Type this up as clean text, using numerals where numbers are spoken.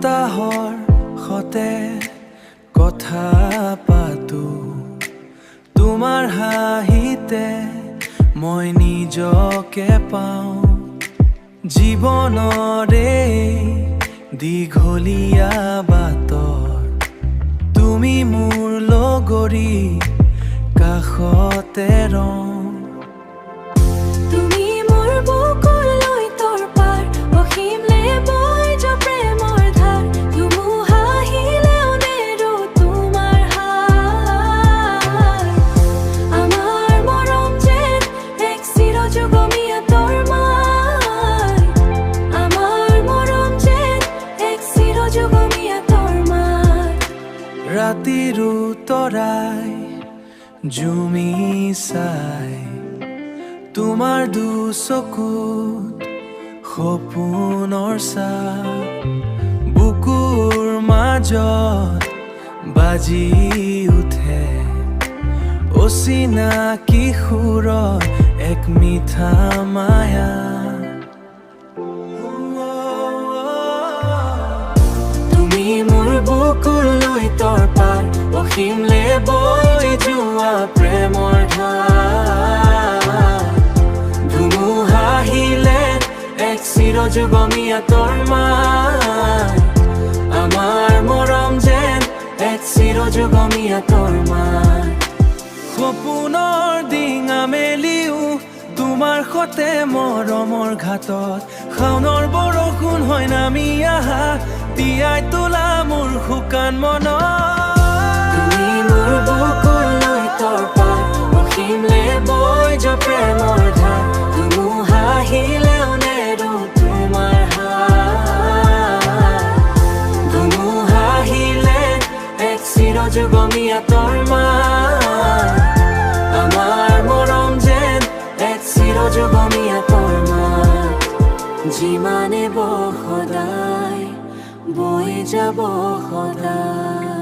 বতাহৰ সতে কথা পাতো, তোমাৰ হাঁহিতে মই নিজকে পাওঁ। জীৱনৰে দীঘলীয়া বাটত তুমি মোৰ লগৰী কাষতে ৰওঁ। তুমি মোৰ বুকুলৈ তোৰ পাৰ, অসীমলে বৈ যোৱা প্ৰেমৰ ধাৰ। ধুমুহা আহিলেও নেৰো তোমাৰ হাত। আমাৰ মৰম যেন এক চিৰযুগমীয়া তৰমাই। আমাৰ মৰম যেন এক চিৰযুগমীয়া তৰমাই। ৰাতিৰ তৰাই জুমি চাই তোমাৰ দুচকুত সপোনৰ ছাঁ। বুকুৰ মাজত বাজি উঠে অচিনাকি সুৰত এক মিঠা মায়া। তুমি মোৰ বুকুলৈ তোৰ পাৰ, অসীমলে বৈ যোৱা প্ৰেমৰ ধাৰ। ধুমুহা আহিলে এক চিৰযুগমীয়া তৰমাই। আমাৰ মৰম যেন এক চিৰযুগমীয়া তৰমাই। সপোনৰ ডিঙা মেলিও তোমাৰ সতে মৰমৰ ঘাটত। শাওনৰ বৰষুণ হয় নামি আহা, তিয়াই তোলা মোৰ শুকান মনত। তুমি মোৰ বুকুলৈ তোৰ পাৰ, অসীমলে বৈ যোৱা প্ৰেমৰ ধাৰ। ধুমুহা আহিলেও নেৰো তোমাৰ হাত। ধুমুহা আহিলে এক চিৰযুগমীয়া তৰমাই। আমাৰ মৰম যেন এক চিৰযুগমীয়া তৰমাই। যিমানে সদায় বৈ যাব সদায়।